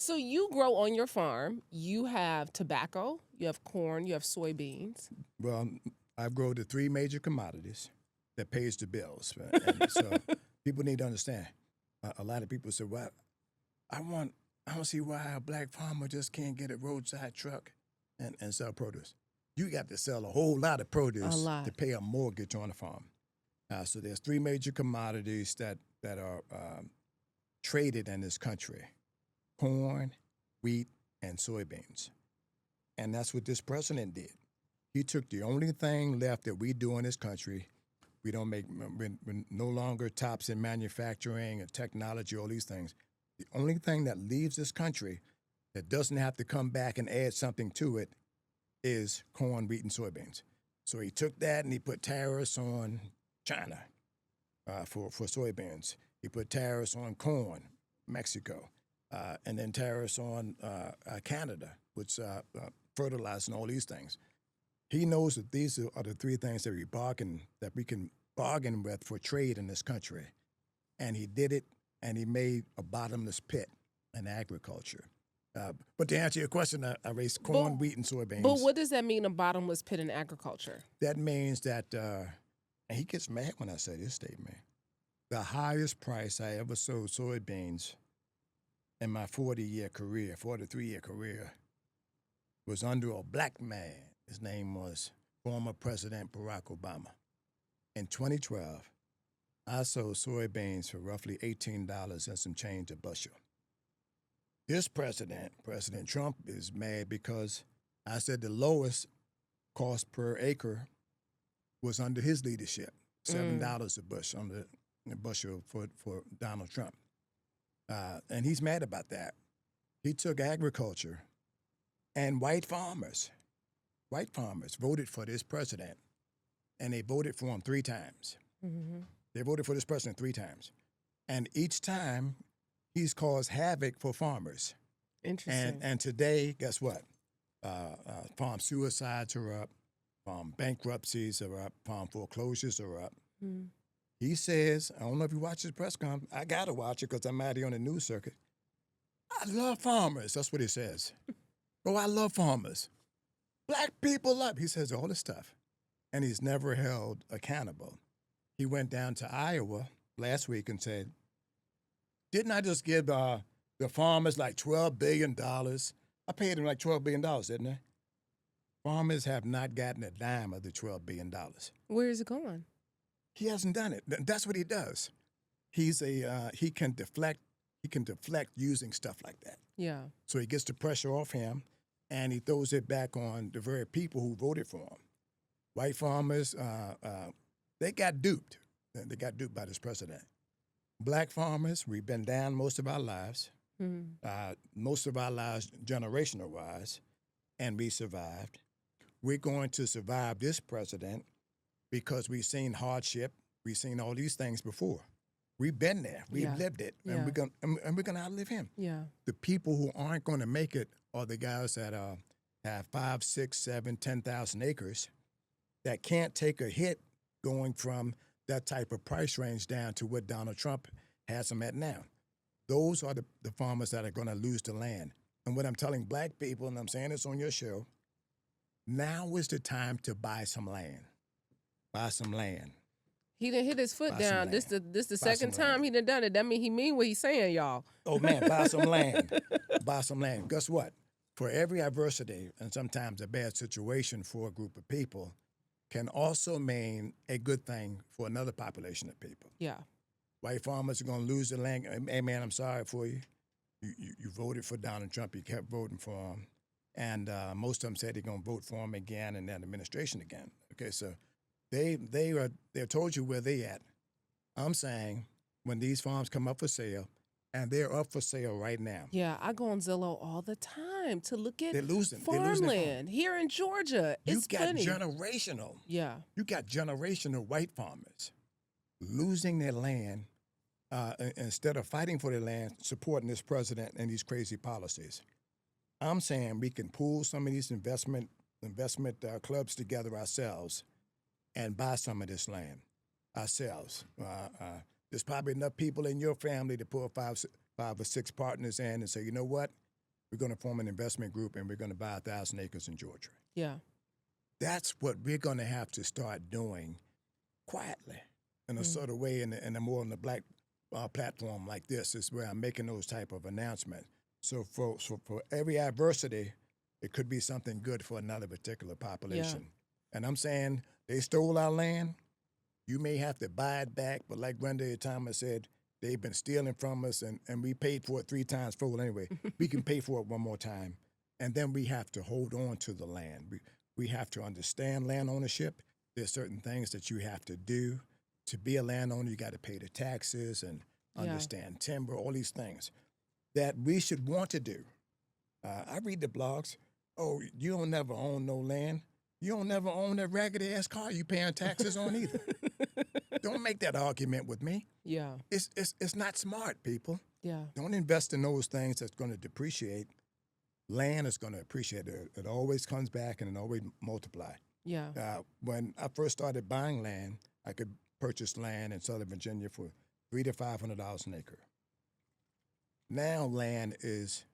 So you grow on your farm. You have tobacco, you have corn, you have soybeans. Well, I grow the three major commodities that pays the bills. And so people need to understand. A lot of people say, well, I don't see why a black farmer just can't get a roadside truck and sell produce. You got to sell a whole lot of A produce lot. to pay a mortgage on a farm. So there's three major commodities that are traded in this country: corn, wheat, and soybeans. And that's what this president did. He took the only thing left that we do in this country. We don't make, we're no longer tops in manufacturing and technology, all these things. The only thing that leaves this country that doesn't have to come back and add something to it is corn, wheat, and soybeans. So he took that and he put tariffs on China for soybeans. He put tariffs on corn, Mexico, and then tariffs on Canada, which fertilizer and all these things. He knows that these are the three things that we can bargain with for trade in this country. And he did it, and he made a bottomless pit in agriculture. But to answer your question, I raised corn, wheat, and soybeans. But what does that mean, a bottomless pit in agriculture? That means that, and he gets mad when I say this statement, the highest price I ever sold soybeans in my 43-year career, was under a black man. His name was former President Barack Obama. In 2012, I sold soybeans for roughly $18 and some change a bushel. This president, President Trump, is mad because I said the lowest cost per acre was under his leadership, $7 a bushel under a bushel for Donald Trump. And he's mad about that. He took agriculture, and white farmers voted for this president, and they voted for him 3 times. Mm-hmm. They voted for this president 3 times. And each time, he's caused havoc for farmers. Interesting. And today, guess what? Farm suicides are up, farm bankruptcies are up, farm foreclosures are up. Mm. He says, I don't know if you watch his press conference. I got to watch it because I'm out here on the news circuit. I love farmers. That's what he says. Oh, I love farmers. Black people love. He says all this stuff. And he's never held accountable. He went down to Iowa last week and said, didn't I just give the farmers like $12 billion? I paid them like $12 billion, didn't I? Farmers have not gotten a dime of the $12 billion. Where is it going? He hasn't done it. That's what he does. He can deflect using stuff like that. Yeah. So he gets the pressure off him, and he throws it back on the very people who voted for him. White farmers, they got duped. They got duped by this president. Black farmers, we've been down most of our lives, most of our lives generational-wise, and we survived. We're going to survive this president because we've seen hardship, we've seen all these things before. We've been there, we've lived it, and we're gonna outlive him. Yeah. The people who aren't going to make it are the guys that have 5, 6, 7, 10,000 acres that can't take a hit going from that type of price range down to what Donald Trump has them at now. Those are the farmers that are going to lose the land. And what I'm telling black people, and I'm saying this on your show, now is the time to buy some land. Buy some land. He done hit his foot down. This the second time land. he done it. That mean he mean what he's saying, y'all. Oh, man, buy some land. Buy some land. Guess what? For every adversity and sometimes a bad situation for a group of people can also mean a good thing for another population of people. Yeah. White farmers are going to lose their land. Hey, man, I'm sorry for you. You voted for Donald Trump. You kept voting for him. And most of them said they're going to vote for him again and that administration again. Okay, so they're told you where they at. I'm saying when these farms come up for sale, and they're up for sale right now. Yeah, I go on Zillow all the time to look at farmland here in Georgia. It's plenty. You got generational. Yeah. You got generational white farmers losing their land instead of fighting for their land, supporting this president and these crazy policies. I'm saying we can pool some of these investment clubs together ourselves and buy some of this land ourselves. There's probably enough people in your family to pull five or six partners in and say, you know what? we're going to form an investment group and we're going to buy 1,000 acres in Georgia. Yeah. That's what we're going to have to start doing quietly in a sort of way in a more on the black platform like this is where I'm making those type of announcements. So for every adversity, it could be something good for another particular population. And I'm saying they stole our land. You may have to buy it back, but like Brandi Thomas said, they've been stealing from us, and we paid for it 3 times fold anyway. We can pay for it one more time, and then we have to hold on to the land. We have to understand land ownership. There's certain things that you have to do. To be a landowner, you got to pay the taxes and understand timber, all these things that we should want to do. I read the blogs. Oh, you don't never own no land. You don't never own that raggedy-ass car you paying taxes on either. Don't make that argument with me. Yeah. It's not smart, people. Yeah. Don't invest in those things that's going to depreciate. Land is going to appreciate it. It always comes back and it always multiply. Yeah. When I first started buying land, I could purchase land in Southern Virginia for $300 to $500 an acre. Now land is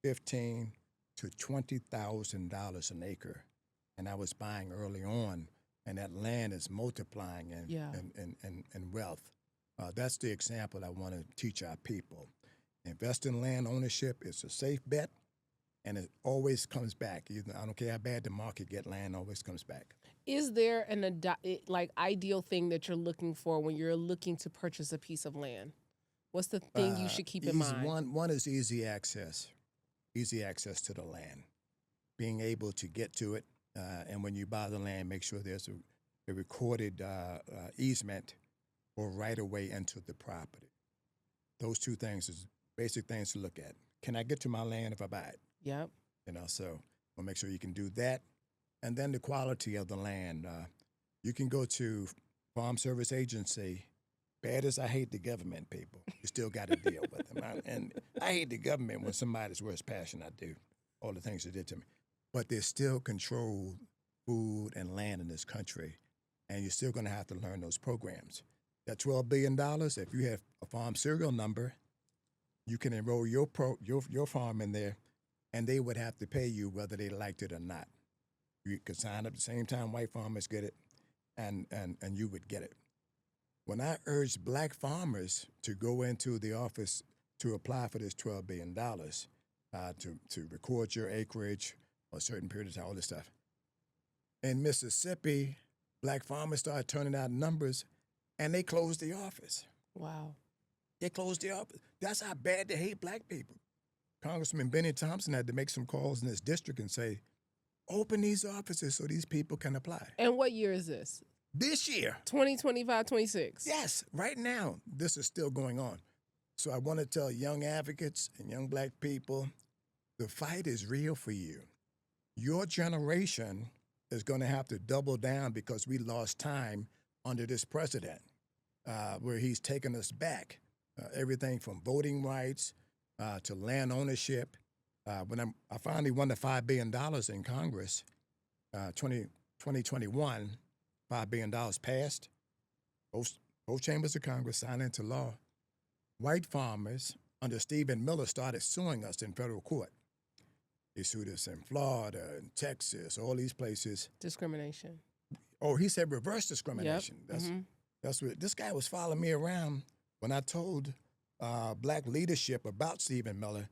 $15,000 to $20,000 an acre, and I was buying early on, and that land is multiplying in wealth. That's the example I want to teach our people. Invest in land ownership. It's a safe bet, and it always comes back. I don't care how bad the market get, land always comes back. Is there an ideal thing that you're looking for when you're looking to purchase a piece of land? What's the thing you should keep in mind? One is easy access to the land, being able to get to it. And when you buy the land, make sure there's a recorded easement or right-of-way into the property. Those 2 things is basic things to look at. Can I get to my land if I buy it? Yep. So we'll make sure you can do that. And then the quality of the land. You can go to Farm Service Agency. Bad as I hate the government, people, you still got to deal with them. And I hate the government when somebody's worst passion. I do, all the things they did to me. But they still control food and land in this country, and you're still going to have to learn those programs. That $12 billion, if you have a farm serial number, you can enroll your farm in there, and they would have to pay you whether they liked it or not. You could sign up at the same time white farmers get it, and you would get it. When I urged black farmers to go into the office to apply for this $12 billion, to record your acreage, a certain period of time, all this stuff. In Mississippi, black farmers started turning out numbers, and they closed the office. Wow. They closed the office. That's how bad they hate black people. Congressman Benny Thompson had to make some calls in his district and say, open these offices so these people can apply. And what year is this? This year. 2025, 26. Yes, right now, this is still going on. So I want to tell young advocates and young black people, the fight is real for you. Your generation is going to have to double down because we lost time under this president, where he's taken us back. Everything from voting rights to land ownership. When I finally won the $5 billion in Congress, 2021, $5 billion passed. Both chambers of Congress signed into law. White farmers under Stephen Miller started suing us in federal court. They sued us in Florida and Texas, all these places. Discrimination. Oh, he said reverse discrimination. Yep. That's what this guy was following me around when I told black leadership about Stephen Miller.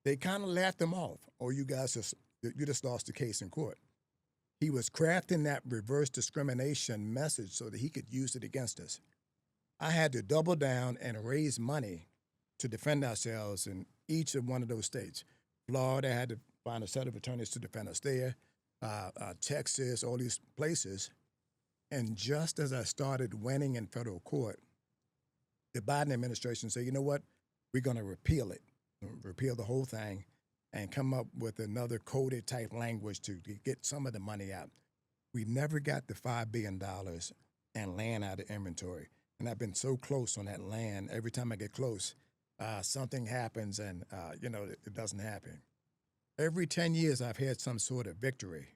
They kind of laughed him off. Oh, you just lost the case in court. He was crafting that reverse discrimination message so that he could use it against us. I had to double down and raise money to defend ourselves in each of one of those states. Florida had to find a set of attorneys to defend us there. Texas, all these places. And just as I started winning in federal court, the Biden administration said, you know what, we're going to repeal the whole thing and come up with another coded type language to get some of the money out. We never got the $5 billion and land out of inventory. And I've been so close on that land. Every time I get close, something happens and, it doesn't happen. Every 10 years, I've had some sort of victory.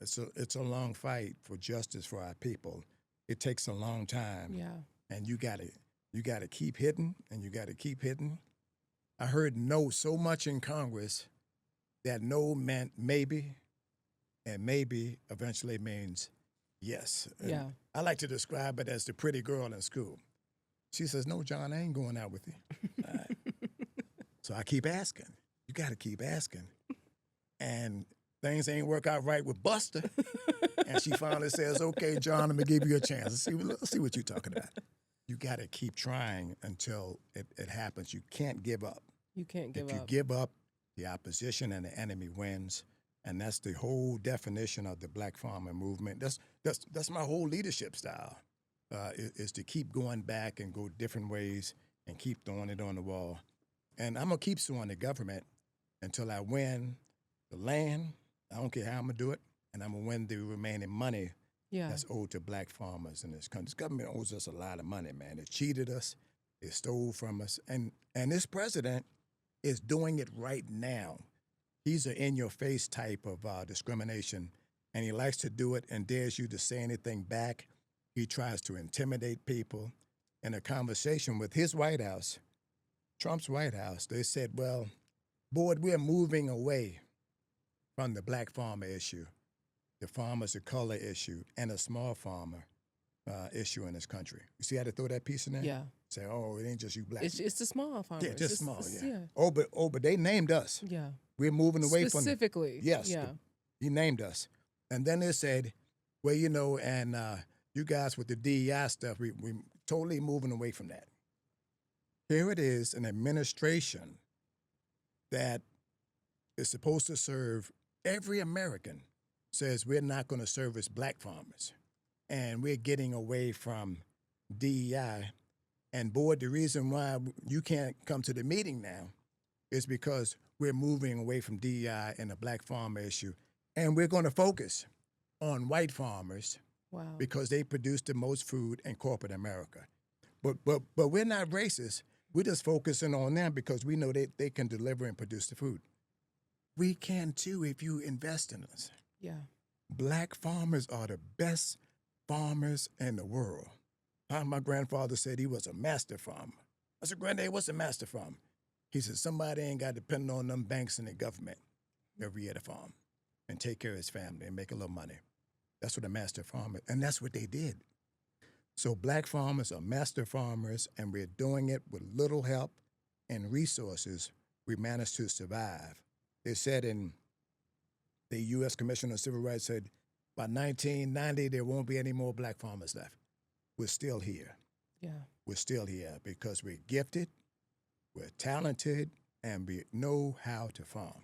It's a long fight for justice for our people. It takes a long time. Yeah. And you gotta keep hitting, and you gotta keep hitting. I heard no so much in Congress that no meant maybe, and maybe eventually means yes. And Yeah. I like to describe it as the pretty girl in school. She says, "No, John, I ain't going out with you." All right. So I keep asking. You got to keep asking. And things ain't work out right with Buster. And she finally says, "Okay, John, let me give you a chance. Let's see what you're talking about." You got to keep trying until it happens. You can't give up. You can't give up. If you give up, the opposition and the enemy wins. And that's the whole definition of the Black Farmer Movement. That's my whole leadership style, is to keep going back and go different ways and keep throwing it on the wall. And I'm going to keep suing the government until I win the land. I don't care how I'm going to do it. And I'm going to win the remaining money that's owed to black farmers in this country. This government owes us a lot of money, man. They cheated us. They stole from us. And this president is doing it right now. He's an in-your-face type of discrimination, and he likes to do it and dares you to say anything back. He tries to intimidate people. In a conversation with his White House, Trump's White House, they said, well, board, we're moving away from the black farmer issue, the farmers of color issue, and a small farmer issue in this country. You see how they throw that piece in there? Yeah. Say, oh, it ain't just you black. It's the small farmers. Yeah, just small, yeah. Yeah. Oh, but they named us. Yeah. We're moving away from specifically. Yes. Yeah. He named us. And then they said, well, you know, and you guys with the DEI stuff, we totally moving away from that. Here it is, an administration that is supposed to serve every American, says we're not going to service black farmers. And we're getting away from DEI. And board, the reason why you can't come to the meeting now is because we're moving away from DEI and the black farmer issue. And we're going to focus on white farmers because they produce the most food in corporate America. But we're not racist. We're just focusing on them because we know they can deliver and produce the food. We can too if you invest in us. Yeah. Black farmers are the best farmers in the world. My grandfather said he was a master farmer. I said, Granddad, what's a master farmer? He said, somebody ain't got to depend on them banks and the government every year to farm and take care of his family and make a little money. That's what a master farmer, and that's what they did. So black farmers are master farmers, and we're doing it with little help and resources. We managed to survive. They said in the U.S. Commission on Civil Rights said, by 1990, there won't be any more black farmers left. We're still here. Yeah. We're still here because we're gifted, we're talented, and we know how to farm.